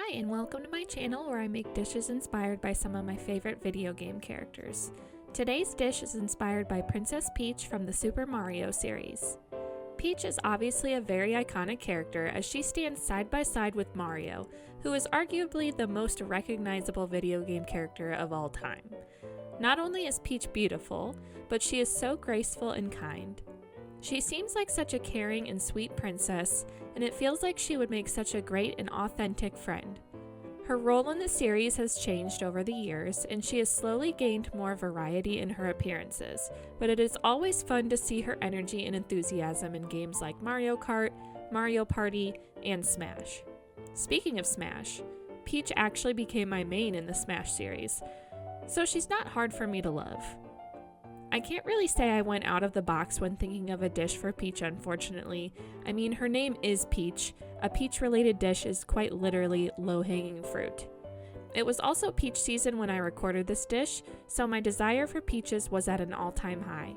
Hi, and welcome to my channel where I make dishes inspired by some of my favorite video game characters. Today's dish is inspired by Princess Peach from the Super Mario series. Peach is obviously a very iconic character as she stands side by side with Mario, who is arguably the most recognizable video game character of all time. Not only is Peach beautiful, but she is so graceful and kind. She seems like such a caring and sweet princess, and it feels like she would make such a great and authentic friend. Her role in the series has changed over the years, and she has slowly gained more variety in her appearances, but it is always fun to see her energy and enthusiasm in games like Mario Kart, Mario Party, and Smash. Speaking of Smash, Peach actually became my main in the Smash series, so she's not hard for me to love. I can't really say I went out of the box when thinking of a dish for Peach, unfortunately. I mean, her name is Peach. A peach-related dish is quite literally low-hanging fruit. It was also peach season when I recorded this dish, so my desire for peaches was at an all-time high.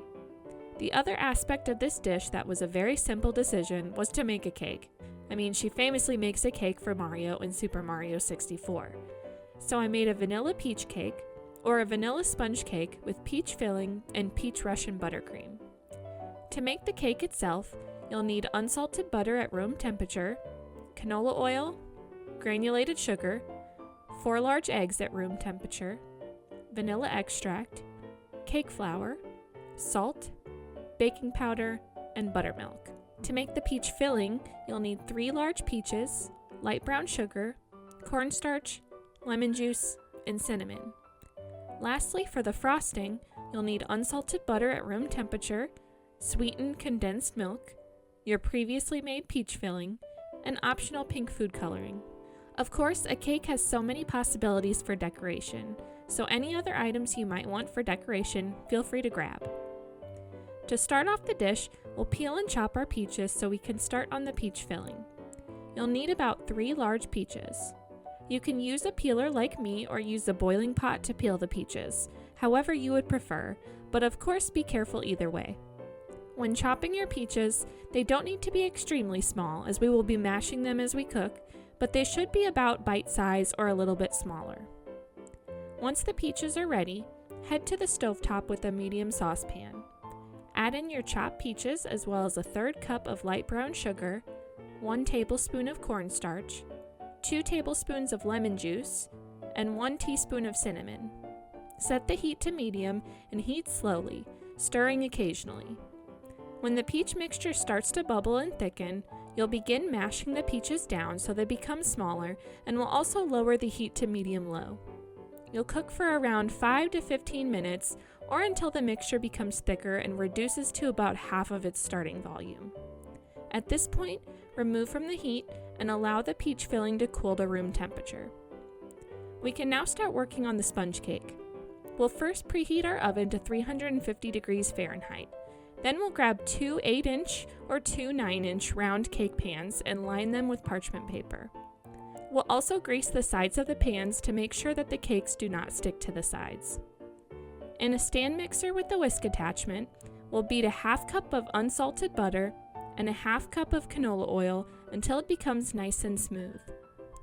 The other aspect of this dish that was a very simple decision was to make a cake. I mean, she famously makes a cake for Mario in Super Mario 64. So I made a vanilla peach cake, or a vanilla sponge cake with peach filling and peach Russian buttercream. To make the cake itself, you'll need unsalted butter at room temperature, canola oil, granulated sugar, 4 large eggs at room temperature, vanilla extract, cake flour, salt, baking powder, and buttermilk. To make the peach filling, you'll need 3 large peaches, light brown sugar, cornstarch, lemon juice, and cinnamon. Lastly, for the frosting, you'll need unsalted butter at room temperature, sweetened condensed milk, your previously made peach filling, and optional pink food coloring. Of course, a cake has so many possibilities for decoration, so any other items you might want for decoration, feel free to grab. To start off the dish, we'll peel and chop our peaches so we can start on the peach filling. You'll need about 3 large peaches. You can use a peeler like me or use a boiling pot to peel the peaches, however you would prefer, but of course be careful either way. When chopping your peaches, they don't need to be extremely small as we will be mashing them as we cook, but they should be about bite size or a little bit smaller. Once the peaches are ready, head to the stovetop with a medium saucepan. Add in your chopped peaches as well as a 1/3 cup of light brown sugar, 1 tablespoon of cornstarch, 2 tablespoons of lemon juice, and 1 teaspoon of cinnamon. Set the heat to medium and heat slowly, stirring occasionally. When the peach mixture starts to bubble and thicken, you'll begin mashing the peaches down so they become smaller and will also lower the heat to medium-low. You'll cook for around 5 to 15 minutes or until the mixture becomes thicker and reduces to about half of its starting volume. At this point, remove from the heat and allow the peach filling to cool to room temperature. We can now start working on the sponge cake. We'll first preheat our oven to 350 degrees Fahrenheit. Then we'll grab 2 8-inch or 2 9-inch round cake pans and line them with parchment paper. We'll also grease the sides of the pans to make sure that the cakes do not stick to the sides. In a stand mixer with the whisk attachment, we'll beat a 1/2 cup of unsalted butter and a 1/2 cup of canola oil until it becomes nice and smooth.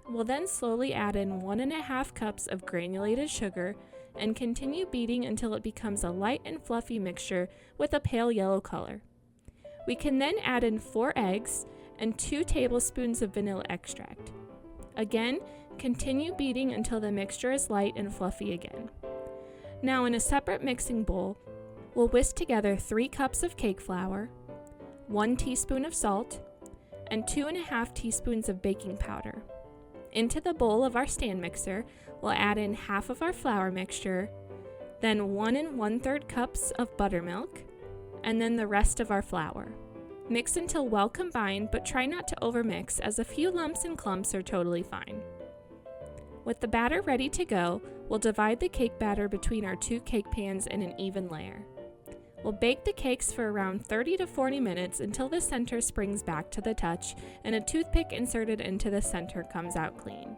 We'll then slowly add in 1.5 cups of granulated sugar and continue beating until it becomes a light and fluffy mixture with a pale yellow color. We can then add in 4 eggs and 2 tablespoons of vanilla extract. Again, continue beating until the mixture is light and fluffy again. Now in a separate mixing bowl, we'll whisk together 3 cups of cake flour, 1 teaspoon of salt, and 2.5 teaspoons of baking powder. Into the bowl of our stand mixer, we'll add in half of our flour mixture, then 1 1/3 cups of buttermilk, and then the rest of our flour. Mix until well combined, but try not to overmix as a few lumps and clumps are totally fine. With the batter ready to go, we'll divide the cake batter between our 2 cake pans in an even layer. We'll bake the cakes for around 30 to 40 minutes until the center springs back to the touch and a toothpick inserted into the center comes out clean.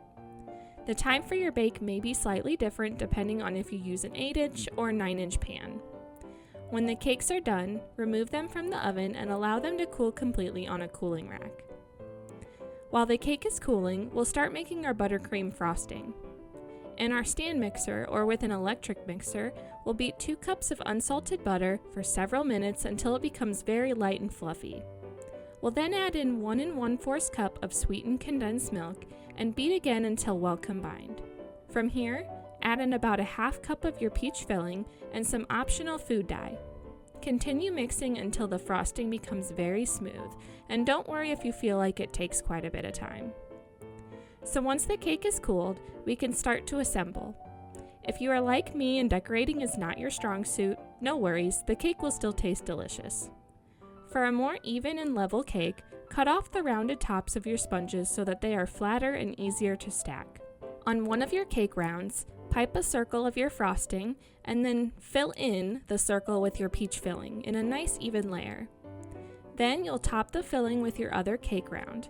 The time for your bake may be slightly different depending on if you use an 8-inch or 9-inch pan. When the cakes are done, remove them from the oven and allow them to cool completely on a cooling rack. While the cake is cooling, we'll start making our buttercream frosting. In our stand mixer, or with an electric mixer, we'll beat 2 cups of unsalted butter for several minutes until it becomes very light and fluffy. We'll then add in 1 1/4 cup of sweetened condensed milk and beat again until well combined. From here, add in about a 1/2 cup of your peach filling and some optional food dye. Continue mixing until the frosting becomes very smooth, and don't worry if you feel like it takes quite a bit of time. So once the cake is cooled, we can start to assemble. If you are like me and decorating is not your strong suit, no worries, the cake will still taste delicious. For a more even and level cake, cut off the rounded tops of your sponges so that they are flatter and easier to stack. On one of your cake rounds, pipe a circle of your frosting and then fill in the circle with your peach filling in a nice even layer. Then you'll top the filling with your other cake round.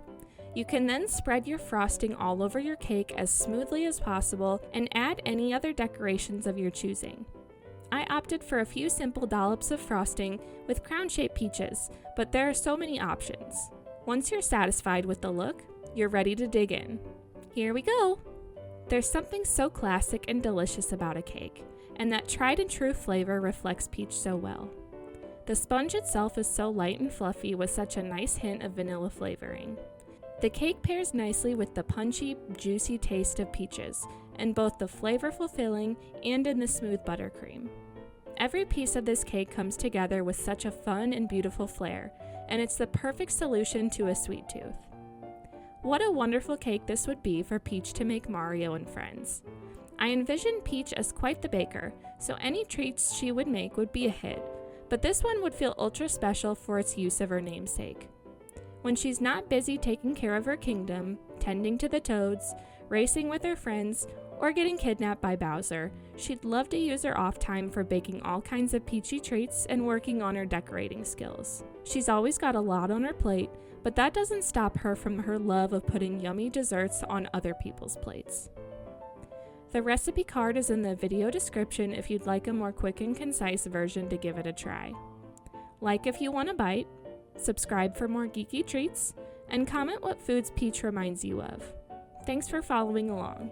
You can then spread your frosting all over your cake as smoothly as possible and add any other decorations of your choosing. I opted for a few simple dollops of frosting with crown-shaped peaches, but there are so many options. Once you're satisfied with the look, you're ready to dig in. Here we go! There's something so classic and delicious about a cake, and that tried and true flavor reflects peach so well. The sponge itself is so light and fluffy with such a nice hint of vanilla flavoring. The cake pairs nicely with the punchy, juicy taste of peaches, in both the flavorful filling and in the smooth buttercream. Every piece of this cake comes together with such a fun and beautiful flair, and it's the perfect solution to a sweet tooth. What a wonderful cake this would be for Peach to make Mario and friends. I envision Peach as quite the baker, so any treats she would make would be a hit, but this one would feel ultra special for its use of her namesake. When she's not busy taking care of her kingdom, tending to the toads, racing with her friends, or getting kidnapped by Bowser, she'd love to use her off time for baking all kinds of peachy treats and working on her decorating skills. She's always got a lot on her plate, but that doesn't stop her from her love of putting yummy desserts on other people's plates. The recipe card is in the video description if you'd like a more quick and concise version to give it a try. Like if you want a bite, subscribe for more geeky treats, and comment what foods Peach reminds you of. Thanks for following along.